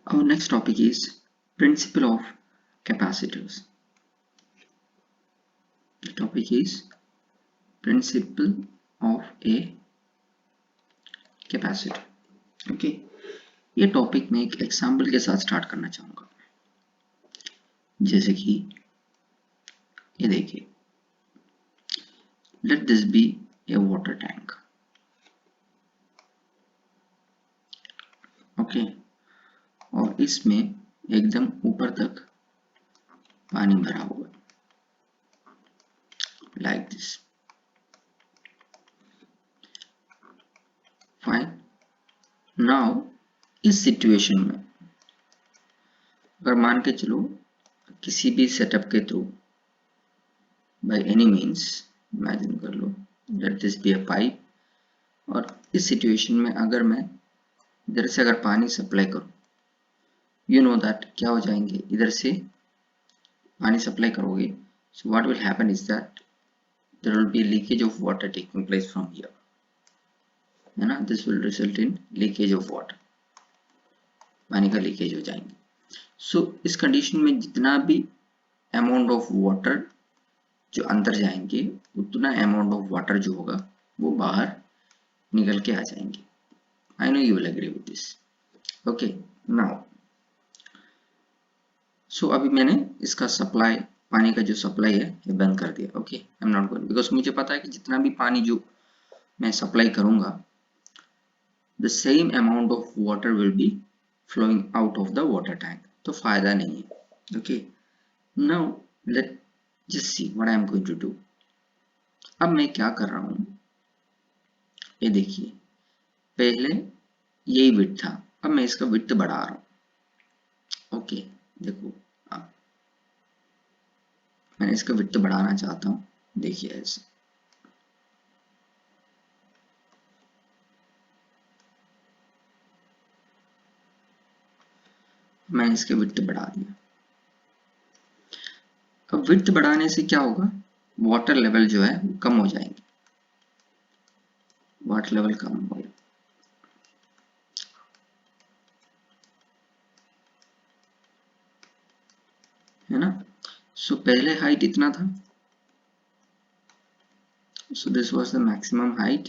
Our next topic is principle of capacitors. The topic is principle of a capacitor. Okay, ये topic मैं एक example के साथ start करना चाहूंगा। जैसे कि ये देखिए, let this be a water tank. Okay, और इसमें एकदम ऊपर तक पानी भरा हुआ, लाइक दिस। फाइन। नाउ इस सिचुएशन में अगर मान के चलो किसी भी सेटअप के through by any means imagine कर लो, let this be a pipe, और इस सिचुएशन में अगर मैं इधर से अगर पानी सप्लाई करूं, यू नो दैट क्या हो जाएंगे, इधर से पानी सप्लाई करोगे, so what will happen is that there will be leakage of water taking place from here, है ना। This will result in leakage of water, पानी का लीकेज हो जाएंगे। सो इस कंडीशन में जितना भी अमाउंट ऑफ वाटर जो अंदर जाएंगे, उतना अमाउंट ऑफ वाटर जो होगा वो बाहर निकल के आ जाएंगे। I know you will agree with this. Okay, now so अभी मैंने इसका सप्लाई, पानी का जो सप्लाई है ये बंद कर दिया। Okay, I am not going, because मुझे पता है कि जितना भी पानी जो मैं सप्लाई करूंगा, the same amount of water will be flowing out of the water tank, तो फायदा नहीं है। Okay, now let just see what I am going to do. अब मैं क्या कर रहा हूं, ये देखिए, पहले यही विड्थ था, अब मैं इसका विड्थ बढ़ा रहा हूं। ओके, देखो, अब मैंने इसका विड्थ बढ़ाना चाहता हूं, देखिए ऐसे। मैंने इसके विड्थ बढ़ा दिया। अब विड्थ बढ़ाने से क्या होगा, वाटर लेवल जो है वो कम हो जाएंगे, वाटर लेवल कम हो गया, है ना। सो पहले हाइट इतना था, so this was the maximum height,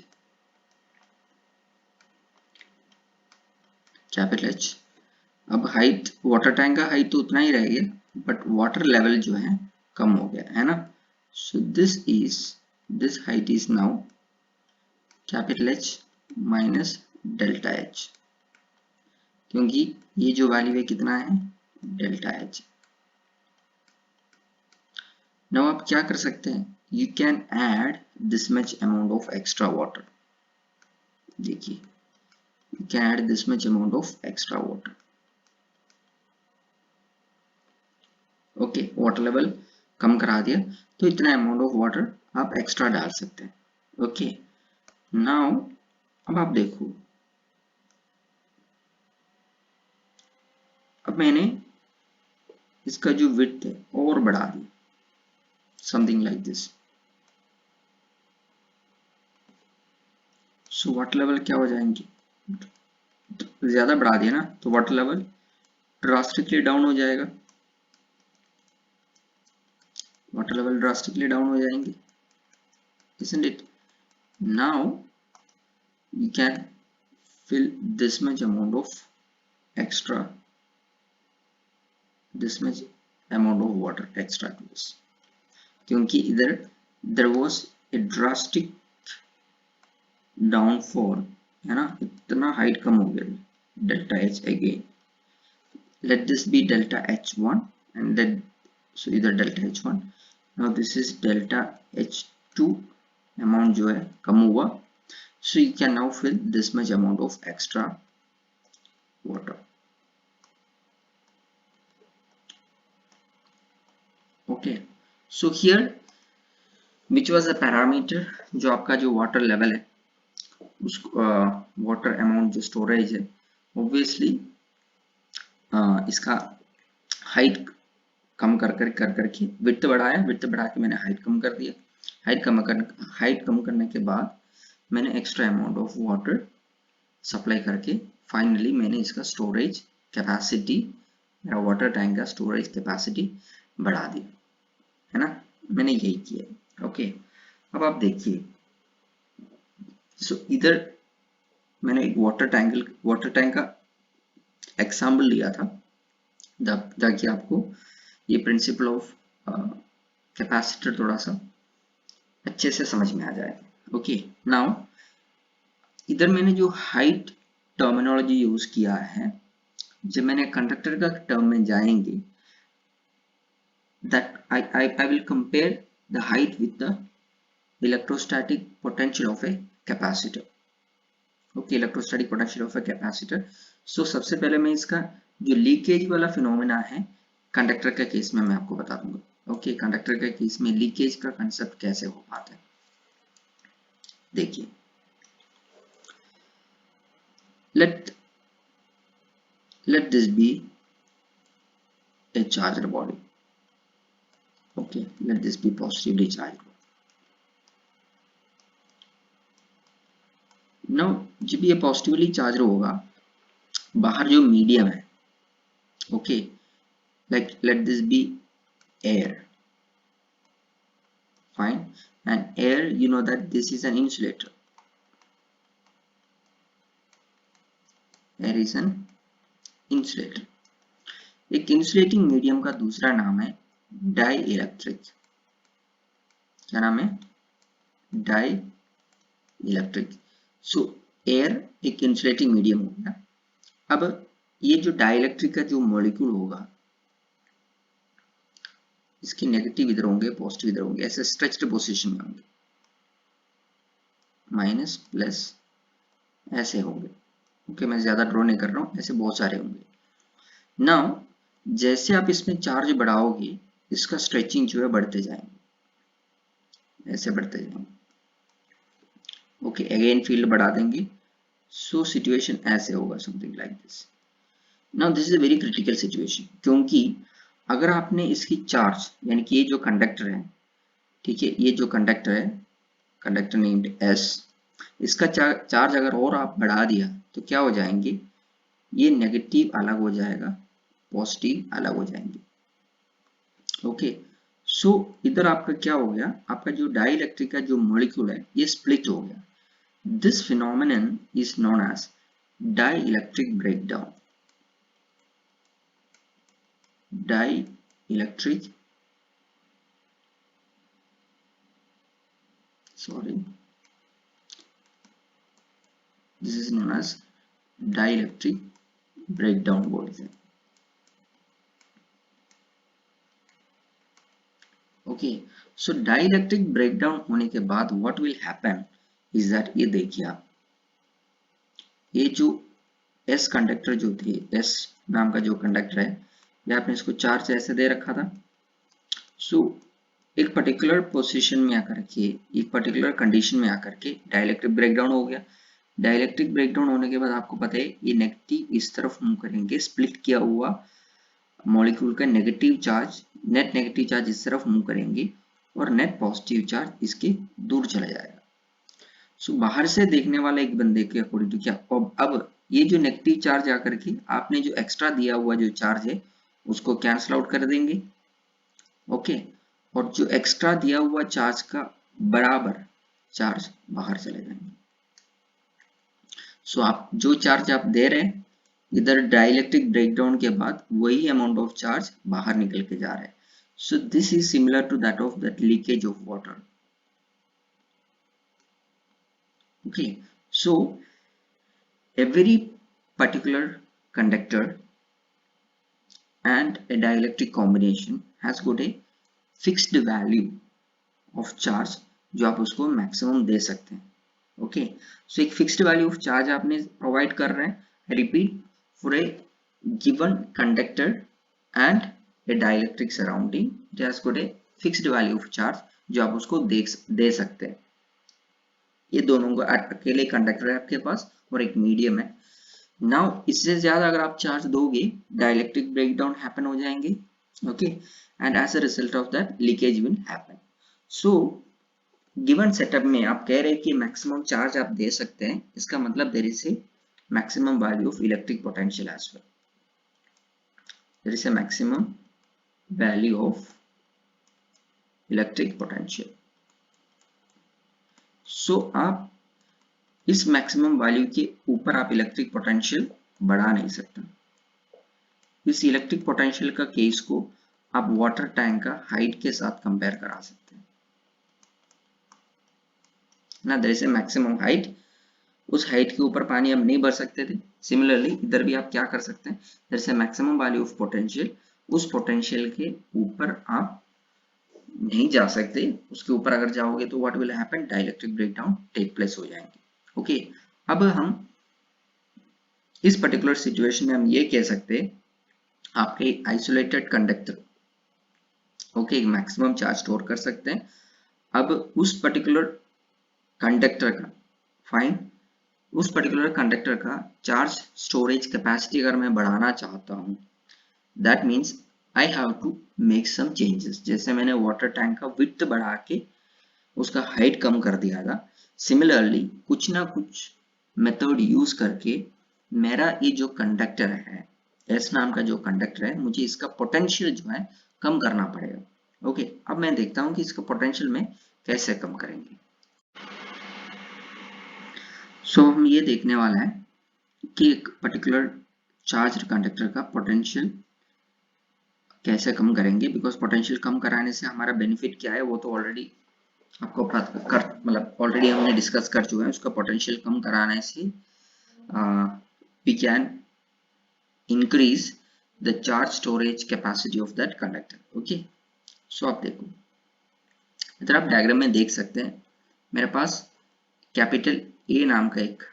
capital H. अब हाइट, वाटर टैंक का हाइट तो उतना ही रह गया, बट वाटर लेवल जो है कम हो गया, है ना। So this height is now capital H minus delta H, क्योंकि ये जो वैल्यू है कितना है, डेल्टा एच। नाउ आप क्या कर सकते हैं, you can add this much amount of extra water. देखिए, you can add this much amount of extra water. Okay, water level कम करा दिया, तो इतना अमाउंट ऑफ वाटर आप एक्स्ट्रा डाल सकते हैं। ओके, नाउ अब आप देखो, अब मैंने इसका जो विड्थ है और बढ़ा दिया, something like this. So water level क्या हो जाएंगे, तो ज्यादा बढ़ा दिया ना, तो वाटर लेवल ड्रास्टिकली डाउन हो जाएगा, वाटर लेवल ड्रास्टिकली डाउन हो जाएंगे, isn't it? Now you can fill this much amount of extra, this much amount of water extra to this, क्योंकि इधर there was a drastic downfall, है ना, इतना height कम हो गया, delta H again, let this be delta h1 and then so इधर delta h1, now this is delta h2, amount जो है कम हुआ, so you can now fill this much amount of extra water. Okay, so here which was the parameter, जो आपका जो water level है, उस water amount जो स्टोरेज है, ऑब्वियसली इसका हाइट कम कर करके विड्थ बढ़ाया, विड्थ बढ़ा के मैंने हाइट कम कर दिया, हाइट कम करने के बाद मैंने extra amount of water supply करके फाइनली मैंने इसका स्टोरेज कैपेसिटी, मेरा वाटर टैंक का स्टोरेज कैपेसिटी बढ़ा दिया, है ना, मैंने यही किया। ओके, अब आप देखिए, सो इधर मैंने एक वाटर टैंक का एग्जाम्पल लिया था ताकि आपको ये प्रिंसिपल ऑफ कैपेसिटर थोड़ा सा अच्छे से समझ में आ जाए। ओके, नाउ इधर मैंने जो हाइट टर्मिनोलॉजी यूज किया है, जब मैंने कंडक्टर का टर्म में जाएंगे, that I will compare the height with the electrostatic potential of a capacitor. Okay, electrostatic potential of a capacitor. So सबसे पहले मैं इसका जो लीकेज वाला फिनोमेना है कंडक्टर के केस में मैं आपको बता दूंगा। ओके, कंडक्टर के केस में लीकेज का कंसेप्ट कैसे हो पाता है, देखिए, let this be a charged body. Okay, let this be positively charged. Now जब ये पॉजिटिवली चार्ज होगा, बाहर जो मीडियम है, okay, like let this be air, fine, and air, you know that this is an insulator. Air is an insulator. एक insulating medium का दूसरा नाम है डाई इलेक्ट्रिक। क्या नाम है? Dielectric. सो एयर एक इंसुलेटिंग मीडियम हो गया। अब ये जो डाई इलेक्ट्रिक का जो मॉलिक्यूल होगा, इसके नेगेटिव इधर होंगे, पॉजिटिव इधर होंगे, ऐसे स्ट्रेच्ड पोजीशन में होंगे, माइनस प्लस ऐसे होंगे। ओके, मैं ज्यादा ड्रॉ नहीं कर रहा हूं, ऐसे बहुत सारे होंगे। नाउ जैसे आप इसमें चार्ज बढ़ाओगे, इसका स्ट्रेचिंग जो है बढ़ते जाएंगे, ऐसे बढ़ते जाएंगे। ओके, अगेन फील्ड बढ़ा देंगे, सो सिचुएशन ऐसे होगा, something like this. Now this is a very critical situation, क्योंकि अगर आपने इसकी चार्ज, यानी कि ये जो कंडक्टर है, ठीक है, ये जो कंडक्टर है, कंडक्टर नेम्ड एस, इसका चार्ज अगर और आप बढ़ा दिया तो क्या हो जाएंगे, ये नेगेटिव अलग हो जाएगा, पॉजिटिव अलग हो जाएंगे। ओके, सो इधर आपका क्या हो गया, आपका जो डाई इलेक्ट्रिक का जो मॉलिक्यूल है ये स्प्लिट हो गया। This phenomenon is known as dielectric breakdown. Dielectric, sorry, this is known as dielectric breakdown बोलते हैं। ओके, सो dielectric breakdown होने के बाद what will happen is that, ये देखिए आप, ये जो S कंडक्टर जो थे, S नाम का जो कंडक्टर है, ये आपने इसको चार्ज ऐसे दे रखा था। सो एक पर्टिकुलर पोजीशन में आकर के, एक पर्टिकुलर कंडीशन में आकर के डाइलेक्ट्रिक ब्रेकडाउन हो गया। डाइलेक्ट्रिक ब्रेकडाउन होने के बाद आपको पता है ये नेगेटिव इस तरफ मूव करेंगे, स्प्लिट किया हुआ मॉलिक्यूल का negative charge, net negative charge इस तरफ मूव करेंगे और नेट पॉजिटिव चार्ज इसके दूर चला जाएगा। सो बाहर से देखने वाला एक बंदे के अकॉर्डिंग टू क्या, अब ये जो नेगेटिव चार्ज आकर के आपने जो एक्स्ट्रा दिया हुआ जो चार्ज है उसको कैंसल आउट कर देंगे। ओके, और जो एक्स्ट्रा दिया हुआ चार्ज का बराबर चार्ज बाहर चले जाएंगे। सो आप जो चार्ज आप दे रहे हैं इधर डाइलेक्ट्रिक ब्रेकडाउन के बाद वही अमाउंट ऑफ चार्ज बाहर निकल के जा रहा है। So this is similar to that of that leakage of water. Okay, so every particular conductor and a dielectric combination has got a fixed value of charge जो आप उसको मैक्सिमम दे सकते हैं। ओके, सो एक फिक्स्ड वैल्यू ऑफ चार्ज आपने provide कर रहे हैं, repeat, for a given conductor and A dielectric surrounding, it has got a fixed value of charge जो आप उसको दे सकते हैं। ये दोनों का अकेले कंडक्टर है आपके पास और एक मीडियम है। नाउ इससे ज्यादा अगर आप चार्ज दोगे डाइलेक्ट्रिक ब्रेकडाउन हैपन हो जाएंगे। Okay, and as a result of that leakage will happen. So given setup में आप कह रहे हैं कि मैक्सिमम चार्ज आप दे सकते हैं, इसका मतलब there is a maximum value of electric potential as well. there is a maximum value of electric potential. So आप इस मैक्सिमम वैल्यू के ऊपर आप इलेक्ट्रिक पोटेंशियल बढ़ा नहीं सकते। इस इलेक्ट्रिक पोटेंशियल का केस को आप वाटर टैंक का हाइट के साथ कंपेयर करा सकते हैं ना। There is a maximum height, उस हाइट के ऊपर पानी अब नहीं भर सकते थे। सिमिलरली इधर भी आप क्या कर सकते हैं, there is a maximum value of potential, उस पोटेंशियल के ऊपर आप नहीं जा सकते। उसके ऊपर अगर जाओगे तो what will happen, dielectric breakdown take place हो जाएंगे। ओके, अब हम इस पर्टिकुलर सिचुएशन में हम ये कह सकते हैं आपके isolated conductor okay maximum charge store कर सकते हैं। अब उस पर्टिकुलर कंडक्टर का फाइन, उस पर्टिकुलर कंडक्टर का चार्ज स्टोरेज कैपेसिटी अगर मैं बढ़ाना चाहता हूं, that means I have to make some changes. जैसे मैंने वाटर टैंक का विड्थ बढ़ा के उसका हाइट कम कर दिया था, सिमिलरली कुछ ना कुछ मेथड यूज करके मेरा ये जो कंडक्टर है, एस नाम का जो कंडक्टर है, मुझे इसका पोटेंशियल जो है कम करना पड़ेगा। ओके, अब मैं देखता हूं कि इसका पोटेंशियल में कैसे कम करेंगे। सो हम ये देखने वाला है कि एक पर्टिकुलर चार्ज कंडक्टर का पोटेंशियल कैसे कम करेंगे, बिकॉज पोटेंशियल कम कराने से हमारा बेनिफिट क्या है वो तो ऑलरेडी आपको मतलब ऑलरेडी हमने डिस्कस कर चुके हैं। उसका पोटेंशियल कम कराने से we can increase the charge storage capacity of that conductor. Okay, so आप देखो इधर आप डायग्राम में देख सकते हैं, मेरे पास कैपिटल ए नाम का एक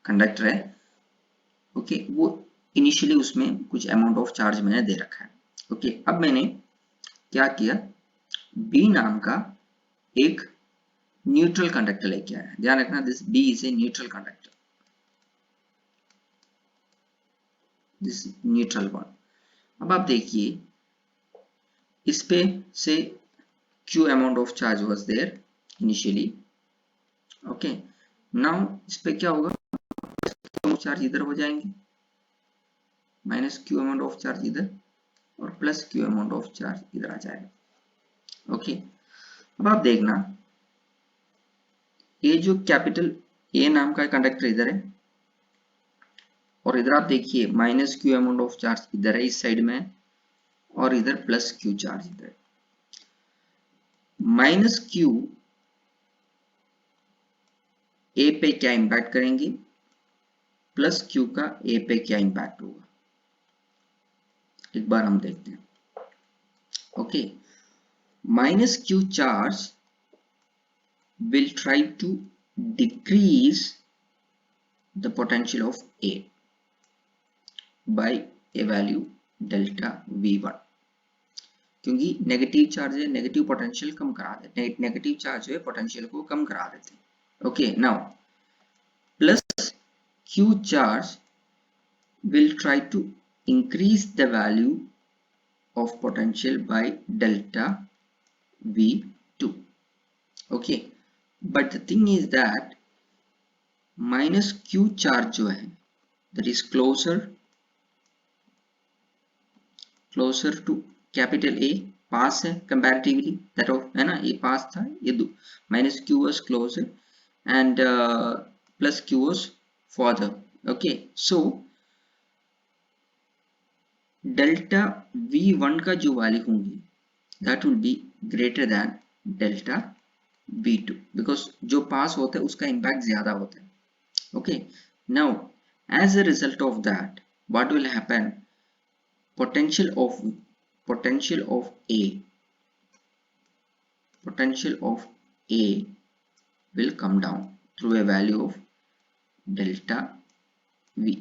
कंडक्टर है। ओके, वो इनिशियली उसमें कुछ अमाउंट ऑफ चार्ज मैंने दे रखा है। ओके, अब मैंने क्या किया, बी नाम का एक न्यूट्रल कंडक्टर लेके आया। ध्यान रखना, this B is a neutral conductor, this neutral one. अब आप देखिए इस पे से Q amount of charge was there initially. Okay, now इस पे क्या होगा, चार्ज इधर हो जाएंगे, minus Q amount of charge इधर और plus Q amount of charge इधर आ जाएगा। ओके, अब आप देखना ये जो कैपिटल A नाम का कंडक्टर इधर है और इधर आप देखिए minus Q amount of charge इधर है इस साइड में, और इधर प्लस Q चार्ज इधर है। माइनस Q A पे क्या इंपैक्ट करेंगे, प्लस Q का A पे क्या इंपैक्ट होगा, एक बार हम देखते हैं। Okay, minus Q charge will try to decrease the potential of A by a value delta V1, क्योंकि नेगेटिव चार्ज है, नेगेटिव पोटेंशियल कम करा देते हैं, नेगेटिव चार्ज है पोटेंशियल को कम करा देते हैं। Okay, now plus Q charge will try to increase the value of potential by delta V2. Okay, but the thing is that minus Q charge जो है that is closer to capital A, पास है comparatively, that of है ना, ये पास था, ये दो minus Q was closer and plus Q was further. Okay, so delta V1 का जो वैल्यू होंगी that will be greater than delta V2 because जो पास होता है उसका इम्पैक्ट ज्यादा होता है। okay, now as a result of that what will happen, potential of A will come down through a value of delta V,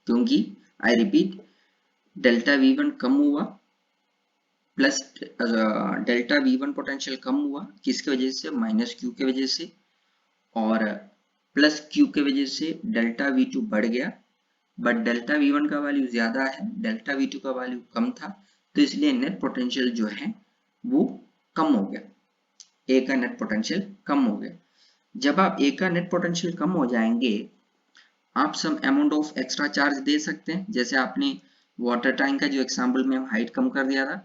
क्योंकि I repeat delta V1 कम हुआ, plus delta V1 potential कम हुआ किसके वजह से, minus Q के वजह से, और प्लस Q के वजह से डेल्टा V2 बढ़ गया, बट डेल्टा V1 का वैल्यू ज्यादा है, डेल्टा V2 का वैल्यू कम था, तो इसलिए नेट पोटेंशियल जो है वो कम हो गया, A का नेट पोटेंशियल कम हो गया। जब आप A का नेट पोटेंशियल कम हो जाएंगे, आप some amount of extra charge दे सकते हैं, जैसे आपने वाटर टैंक का जो एग्जांपल में हम हाइट कम कर दिया था,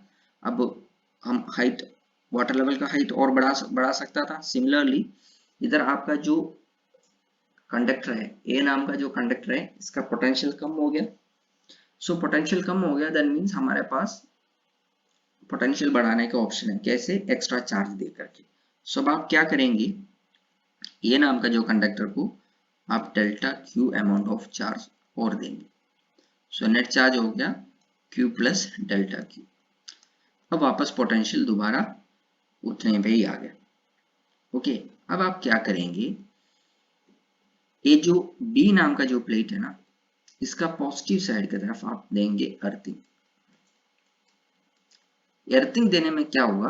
अब हम हाइट वाटर लेवल का हाइट और बढ़ा सकता था। सिमिलरली इधर आपका जो कंडक्टर है, ए नाम का जो कंडक्टर है, इसका पोटेंशियल कम हो गया। सो पोटेंशियल कम हो गया, दैट मीन्स हमारे पास पोटेंशियल बढ़ाने का ऑप्शन है, कैसे? एक्स्ट्रा चार्ज दे करके। सो अब आप क्या करेंगे, ए नाम का जो कंडक्टर को आप delta Q amount of charge और देंगे। सो नेट चार्ज हो गया क्यू प्लस डेल्टा क्यू। अब वापस पोटेंशियल दोबारा उतने पे ही आ गया। ओके, अब आप क्या करेंगे, ये जो बी नाम का जो प्लेट है ना, इसका पॉजिटिव साइड की तरफ आप देंगे अर्थिंग। अर्थिंग देने में क्या होगा,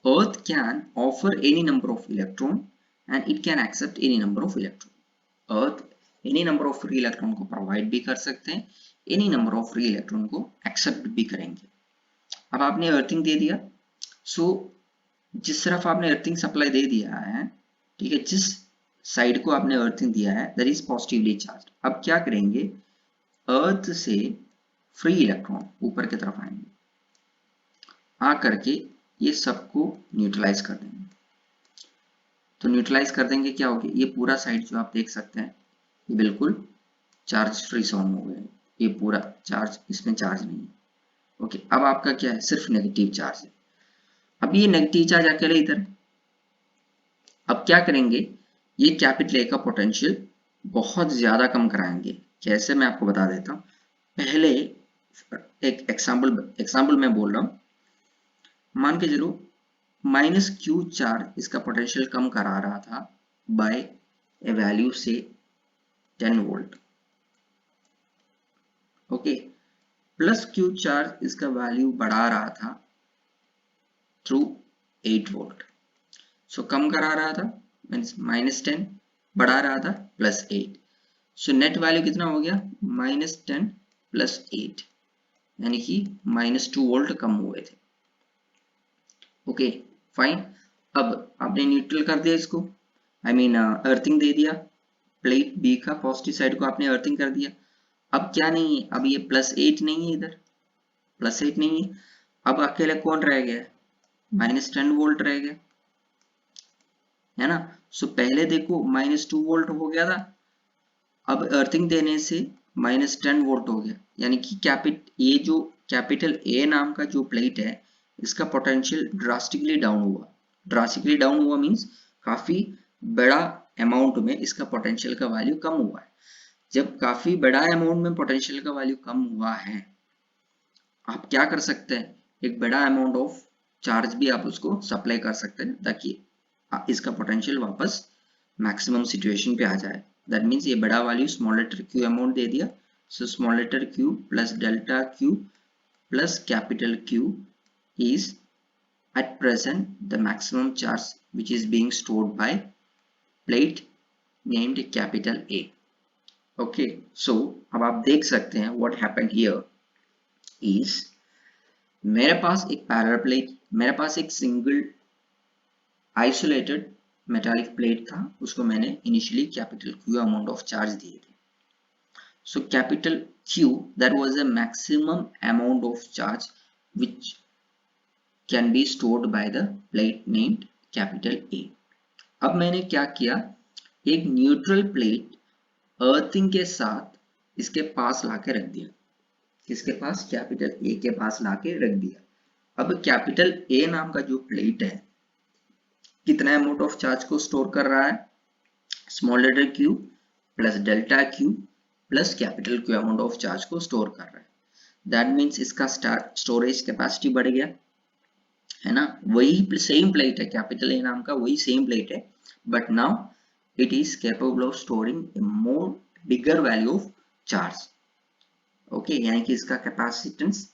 earth can offer any number of electron and it can accept any number of electron. Earth any number of free electron को प्रोवाइड भी कर सकते हैं, any number of free electron को एक्सेप्ट भी करेंगे। अब आपने अर्थिंग दे दिया, सो जिस तरफ आपने अर्थिंग सप्लाई दे दिया है, ठीक है, जिस साइड को आपने अर्थिंग दिया है दैट इज पॉजिटिवली चार्ज। अब क्या करेंगे, अर्थ से फ्री इलेक्ट्रॉन ऊपर की तरफ आएंगे, आ करके ये सबको न्यूट्रलाइज कर देंगे। तो न्यूट्रलाइज कर देंगे, क्या हो गया, ये पूरा साइड जो आप देख सकते हैं ये बिल्कुल चार्ज फ्री जोन हो गया, ये पूरा चार्ज, इसमें चार्ज नहीं है। ओके, अब आपका क्या है, सिर्फ नेगेटिव चार्ज है। अब ये नेगेटिव चार्ज अकेले इधर, अब क्या करेंगे, ये कैपिटल ए का पोटेंशियल बहुत ज्यादा कम कराएंगे। कैसे, मैं आपको बता देता हूं। पहले एक एग्जाम्पल मैं बोल रहा हूं, मान के चलो माइनस क्यू चार्ज इसका पोटेंशियल कम करा रहा था बाय ए वैल्यू से 10 volt. Okay, plus Q charge इसका वैल्यू बढ़ा रहा था थ्रू 8 वोल्ट। सो कम करा रहा था मीन्स -10, बढ़ा रहा था +8। सो नेट वैल्यू कितना हो गया, -10 + 8, यानी कि -2 वोल्ट कम हुए थे। ओके फाइन, अब आपने न्यूट्रल कर दिया इसको, आई मीन अर्थिंग दे दिया, प्लेट बी का पॉजिटिव साइड को आपने अर्थिंग कर दिया। अब क्या नहीं है, अब ये +8 नहीं है, इधर +8 नहीं है, अब अकेले कौन रह गया, -10 वोल्ट रह गया, है ना। सो पहले देखो -2 वोल्ट हो गया था, अब अर्थिंग देने से -10 वोल्ट हो गया, यानी कि ये जो कैपिटल ए नाम का जो प्लेट है, इसका पोटेंशियल ड्रास्टिकली डाउन हुआ। ड्रास्टिकली डाउन हुआ मींस काफी बड़ा अमाउंट में इसका पोटेंशियल का वैल्यू कम हुआ है। जब काफी बड़ा अमाउंट में पोटेंशियल का वैल्यू कम हुआ है, आप क्या कर सकते हैं, एक बड़ा अमाउंट ऑफ चार्ज भी आप उसको सप्लाई कर सकते हैं, ताकि इसका पोटेंशियल वापस मैक्सिमम सिचुएशन पे आ जाए। दैट मीन्स ये बड़ा value small letter q amount दे दिया, so small letter Q plus delta Q plus capital q is at present the maximum charge which is being stored by plate named capital A. Okay, so अब आप देख सकते हैं what happened here is, मेरे पास एक parallel plate, मेरे पास एक single isolated metallic plate था, उसको मैंने initially capital Q amount of charge दिए थे। So capital Q, that was a maximum amount of charge which can be stored by the plate named capital A. अब मैंने क्या किया, एक न्यूट्रल प्लेट अर्थिंग के साथ इसके पास लाके रख दिया, किसके पास, कैपिटल ए के पास लाके रख दिया। अब कैपिटल ए नाम का जो प्लेट है, कितना अमाउंट ऑफ चार्ज को स्टोर कर रहा है, small letter Q plus delta Q plus capital Q amount of charge को स्टोर कर रहा है। दैट मीन्स इसका स्टोरेज कैपेसिटी बढ़ गया, है ना। वही सेम प्लेट है, कैपिटल ए नाम का वही सेम प्लेट है, but now it is capable of storing a more bigger value of charge. Okay, यानी कि इसका कैपेसिटेंस,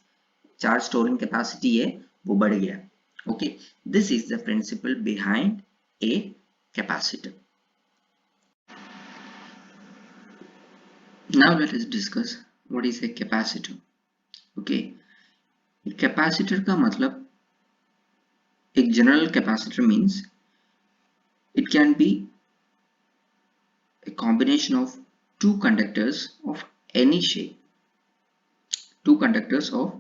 चार्ज स्टोरिंग कैपेसिटी है वो बढ़ गया। Okay, this is the principle behind a capacitor. Now let us discuss what is a capacitor. Okay, capacitor का मतलब, एक general capacitor means it can be a combination of two conductors of any shape, two conductors of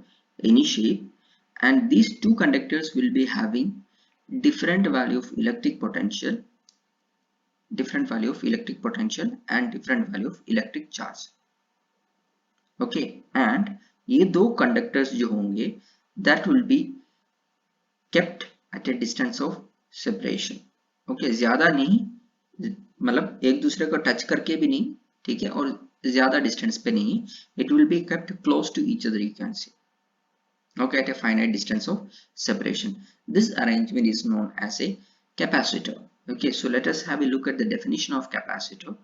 any shape, and these two conductors will be having different value of electric potential, and different value of electric charge. Okay and ये दो conductors जो होंगे that will be kept at A distance of separation. Okay, ज्यादा नहीं, मतलब एक दूसरे को टच करके भी नहीं, ठीक है, और ज्यादा डिस्टेंस पे नहीं. It will be kept close to each other, you can see. Okay, at a finite distance of separation. This arrangement is known as a capacitor. Okay, so let us have a look at the definition of capacitor.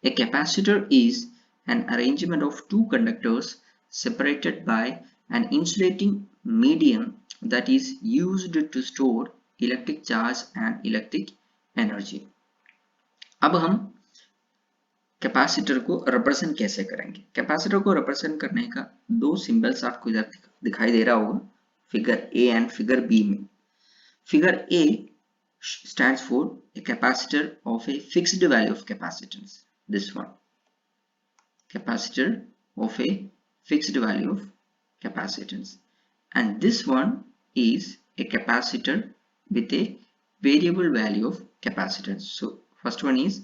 A capacitor is an arrangement of two conductors separated by an insulating medium that is used to store electric charge and electric energy. अब हम capacitor को represent कैसे करेंगे? Capacitor को represent करने का दो symbols आपको इधर दिखाई दे रहा होगा, figure A and figure B में. Figure A stands for a capacitor of a fixed value of capacitance. This one, capacitor of a fixed value of capacitance, and this one is a capacitor with a variable value of capacitance. So first one is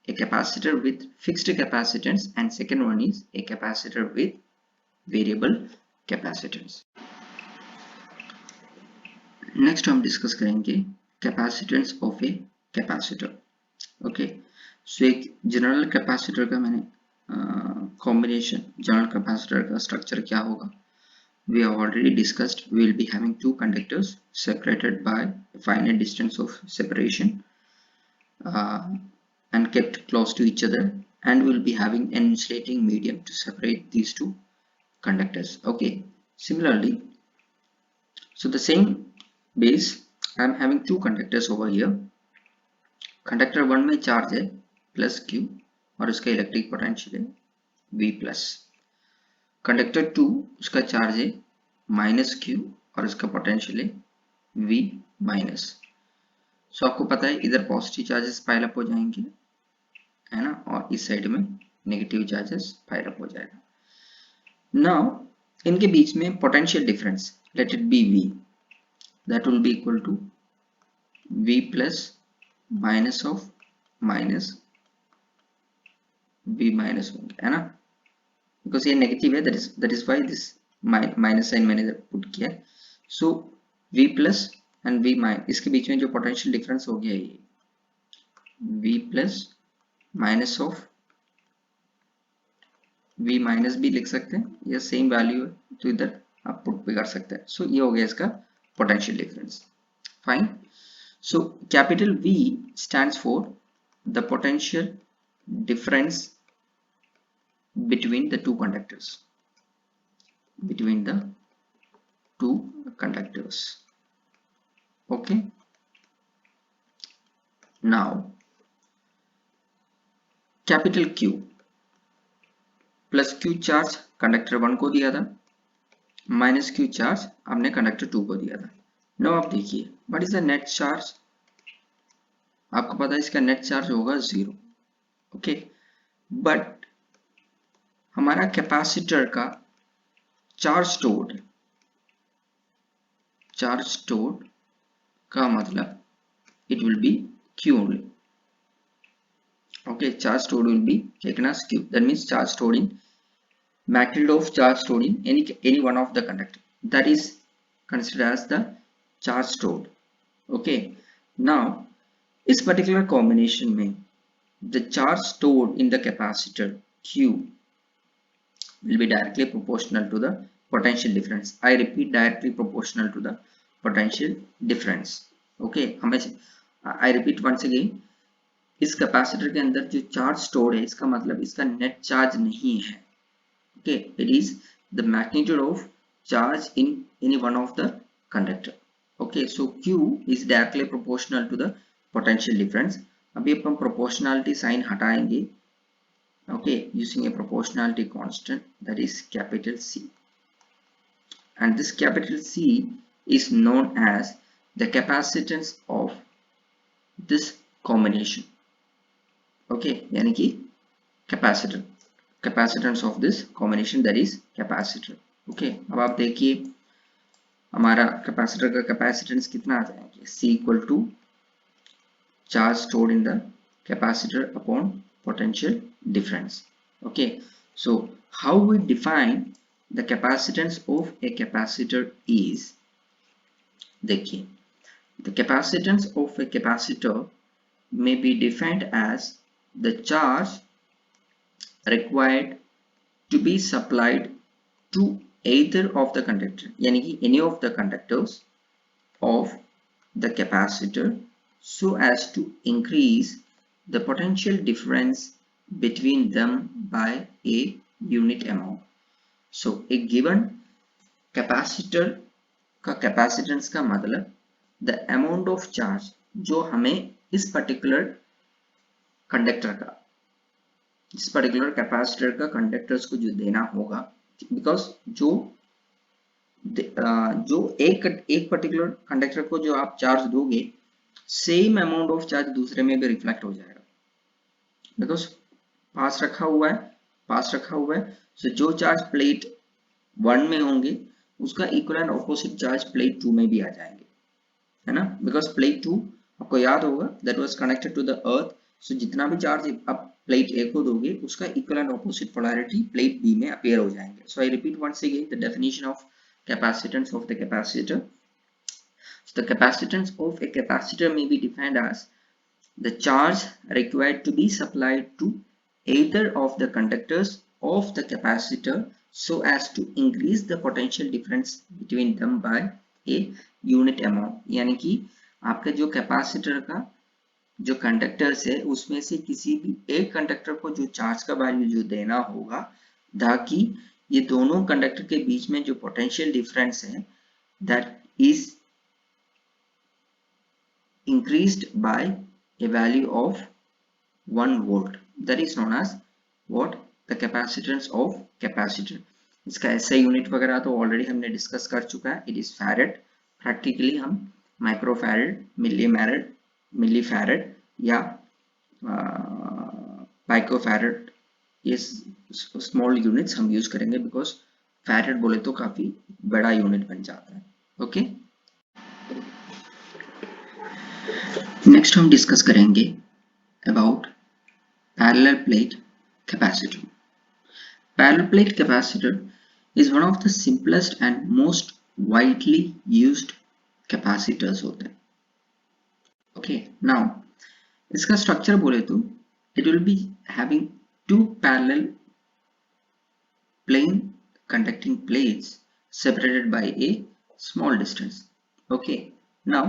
a capacitor with fixed capacitance and second one is a capacitor with variable capacitance. Next हम discuss करेंगे capacitance of a capacitor. Okay, so एक general capacitor का मैंने combination, general capacitor का structure क्या होगा, we have already discussed. We will be having two conductors separated by a finite distance of separation and kept close to each other, and we will be having an insulating medium to separate these two conductors. Okay, similarly, so the same base, I am having two conductors over here. Conductor 1 में charge है plus Q और उसका electric potential है V plus. Conductor 2 उसका charge है minus Q और उसका potential है V माइनस. सो आपको पता है इधर पॉजिटिव चार्जेस पाइल अप हो जाएंगे, है ना, और इस साइड में नेगेटिव चार्जेस पाइल अप हो जाएगा. नाउ इनके बीच में potential difference, let it be V, that will be equal to V plus minus of minus V minus होंगे, है ना, because ये नेगेटिव है, that is why this minus sign मैंने पुट किया है. So V plus and V minus, इसके बीच में जो पोटेंशियल डिफरेंस हो गया ये V plus minus of V minus भी लिख सकते हैं, या सेम वैल्यू है तो इधर आप पुट भी कर सकते हैं. सो ये हो गया इसका potential difference. Fine. So capital V stands for the potential difference between the two conductors. Okay. Now capital Q plus Q charge conductor 1 को दिया था, माइनस Q चार्ज हमने कंडक्टर 2 को दिया था. नो आप देखिए what is the net charge, आपको पता है इसका नेट चार्ज होगा 0. ओके, बट हमारा कैपेसिटर का चार्ज स्टोर्ड का मतलब it will B Q only. Okay, charge stored will be taken as Q. That means charge stored in magnitude of charge stored in any one of the conductor, that is considered as the charge stored. Okay, now इस particular combination में the charge stored in the capacitor Q will be directly proportional to the potential difference. I repeat, directly proportional to the potential difference. Okay, I repeat once again, इस capacitor के अंदर जो charge stored है इसका मतलब इसका net charge नहीं है. Okay, it is the magnitude of charge in any one of the conductor. Okay, so Q is directly proportional to the potential difference. अभी अपन proportionality sign हटाएंगे. Okay, using a proportionality constant, that is capital C, and this capital C is known as the capacitance of this combination. Okay, यानी कि capacitor, capacitance of this combination that is capacitor. Okay, अब आप देखिए हमारा capacitor का capacitance कितना आ जाएंगे, C equal to charge stored in the capacitor upon potential difference. Okay, so how we define the capacitance of a capacitor is, देखिए the capacitance of a capacitor may be defined as the charge required to be supplied to either of the conductor, यानी कि any of the conductors of the capacitor so as to increase the potential difference between them by a unit amount. So a given capacitor का capacitance का मतलब the amount of charge जो हमें इस particular conductor का, इस particular capacitor का conductors को जो देना होगा, because जो एक पर्टिकुलर कंडक्टर को जो आप चार्ज दोगे सेम अमाउंट ऑफ चार्ज दूसरे में भी रिफ्लेक्ट हो जाएगा, बिकॉज पास रखा हुआ है, सो जो चार्ज प्लेट 1 में होंगे उसका equal and opposite charge plate 2 में भी आ जाएंगे, है ना, बिकॉज प्लेट 2 आपको याद होगा that was connected to the earth, so जितना भी चार्ज आप प्लेट ए को दोगे उसका equal and opposite polarity plate B में अपीयर हो जाएंगे। So I repeat once again the definition of capacitance of the capacitor. So the capacitance of a capacitor may be defined as the charge required to be supplied to either of the conductors of the capacitor so as to increase the potential difference between them by a unit amount, यानी कि आपका जो capacitor का जो conductors है उसमें से किसी भी एक कंडक्टर को जो चार्ज का वैल्यू जो देना होगा ताकि ये दोनों कंडक्टर के बीच में जो पोटेंशियल डिफरेंस है that is increased by a value of 1 volt, that is known as what, the capacitance of capacitor। इसका ऐसा यूनिट वगैरह तो ऑलरेडी हमने डिस्कस कर चुका है, इट इज फैरेड, प्रैक्टिकली हम माइक्रोफैरेड, मिलीफैरेड या पाइकोफैरेड ये स्मॉल यूनिट्स हम यूज करेंगे, बिकॉज फैरेड बोले तो काफी बड़ा यूनिट बन जाता है। ओके, नेक्स्ट हम डिस्कस करेंगे about parallel plate capacitor. Parallel plate capacitor is one of the simplest and most widely used capacitors होते हैं। Okay, now इसका स्ट्रक्चर बोले तो it will be having two parallel plane conducting plates separated by a small distance. Okay, now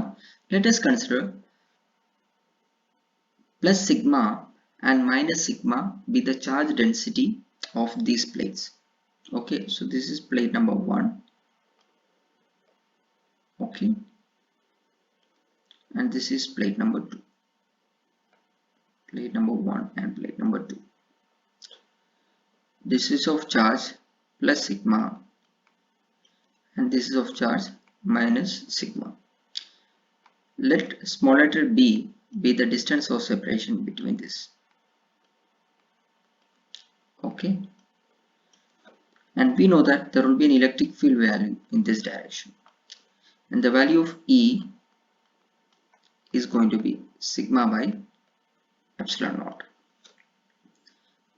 let us consider plus sigma and minus sigma be the charge density of these plates. Okay, so this is plate number 1, okay, and this is plate number 2, plate number 1 and plate number 2. This is of charge plus sigma and this is of charge minus sigma. Let small letter b be the distance of separation between this. Okay, and we know that there will be an electric field value in this direction, and the value of E is going to be sigma by epsilon naught.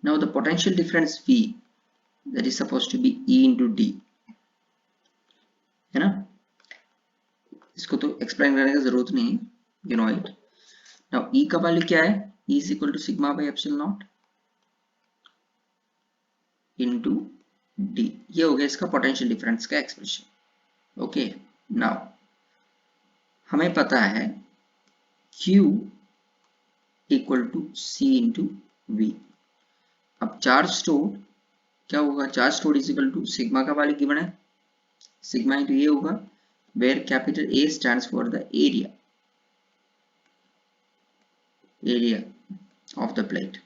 Now the potential difference V, that is supposed to be E into D, है ना, इसको तो explain करने की जरूरत नहीं है, you know it. Now E का वैल्यू क्या है, E is equal to sigma by epsilon naught into D, ये हो गया इसका पोटेंशियल डिफरेंस का एक्सप्रेशन। ओके, नाउ हमें पता है Q equal to C into V। अब चार्ज स्टोर क्या होगा, charge store is equal to sigma का वैल्यू गिवन है, सिग्मा इंटू ये होगा where capital A stands for the area of the plate.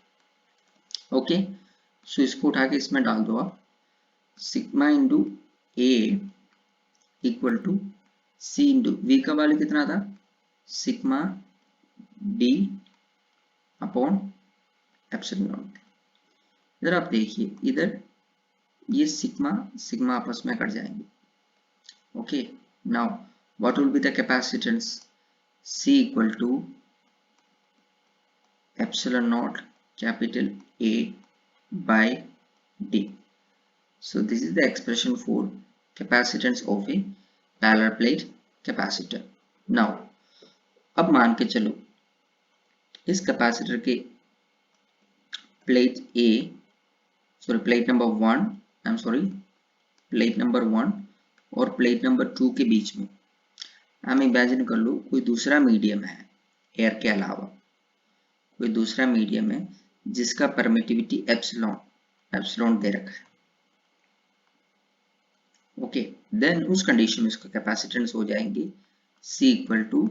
Okay, so इसको उठा के इसमें डाल दो आप, sigma into A equal to C into V का वैल्यू कितना था, sigma D upon epsilon not. इधर आप देखिए, इधर ये सिग्मा सिग्मा आपस में कट जाएंगे. Okay, now what will be the capacitance? C equal to epsilon naught capital A by D. So this is the expression for capacitance of a parallel plate capacitor. Now अब मान के चलो इस capacitor के plate A plate number 1 और plate number 2 के बीच में हम इमेजिन कर लो कोई दूसरा मीडियम है, एयर के अलावा कोई दूसरा मीडियम है जिसका परमिटिविटी एप्सिलॉन दे रखा है. ओके, देन उस कंडीशन में उसका कैपेसिटेंस हो जाएंगे C equal to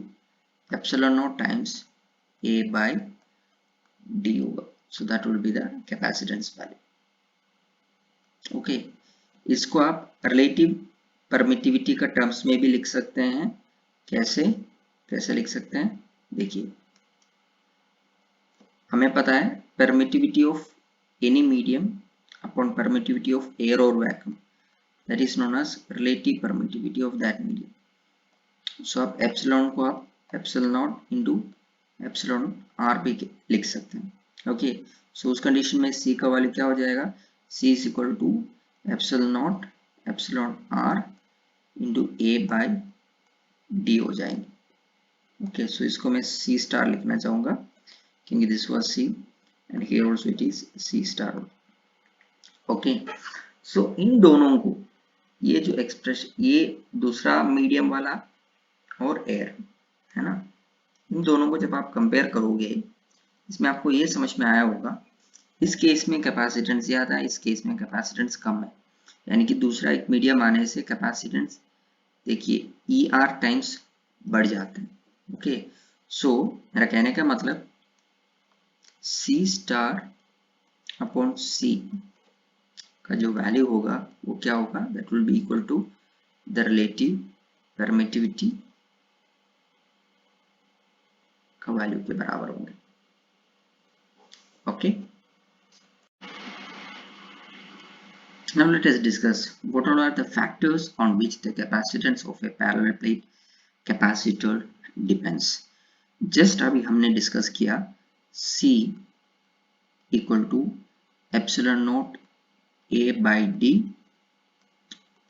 epsilon naught times A by D होगा. So that will be the capacitance value. Okay, इसको आप रिलेटिव परमिटिविटी का टर्म्स में भी लिख सकते हैं. कैसे लिख सकते हैं? देखिए, हमें पता है permittivity of any medium upon permittivity of air और vacuum, that is known as relative permittivity of that medium. So आप एप्सिलॉन को आप epsilon naught into epsilon R भी लिख सकते हैं. ओके, सो उस कंडीशन में C का वैल्यू क्या हो जाएगा? C is equal to epsilon naught epsilon R into A by D हो जाएंगे. ओके, सो इसको मैं C स्टार लिखना चाहूंगा क्योंकि this was C and here also it is C star. Okay, so इन दोनों को, ये जो एक्सप्रेशन, ये दूसरा मीडियम वाला और एयर है ना, इन दोनों को जब आप कंपेयर करोगे इसमें आपको ये समझ में आया होगा, इस केस में कैपेसिटेंस ज्यादा है, इस केस में कैपेसिटेंस कम है. यानी कि दूसरा एक मीडियम आने से कैपेसिटेंस देखिए ER टाइम्स बढ़ जाते हैं. ओके, सो मेरा कहने का मतलब C स्टार अपॉन C का जो वैल्यू होगा वो क्या होगा? That will be equal to the relative permittivity का वैल्यू के बराबर होंगे. Okay, now let us discuss what all are the factors on which the capacitance of a parallel plate capacitor depends. just अभी हमने डिस्कस किया C equal to epsilon naught A by D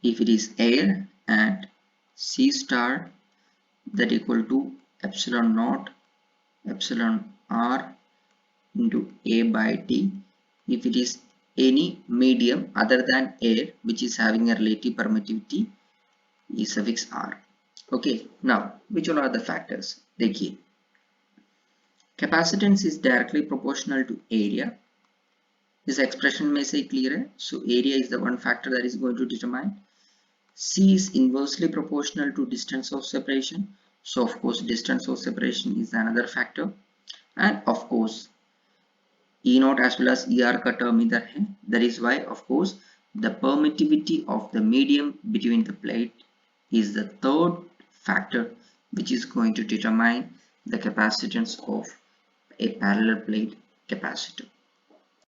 if it is air, and C star that equal to epsilon naught epsilon R into A by D if it is any medium other than air which is having a relative permittivity E suffix R. Okay, now which all are the factors? देखिए, capacitance is directly proportional to area. इस expression में से clear है. So area is the one factor that is going to determine. C is inversely proportional to distance of separation. So of course distance of separation is another factor, and of course E naught as well as ER का term इधर है. That is why of course the permittivity of the medium between the plate is the third factor which is going to determine the capacitance of a parallel plate capacitor.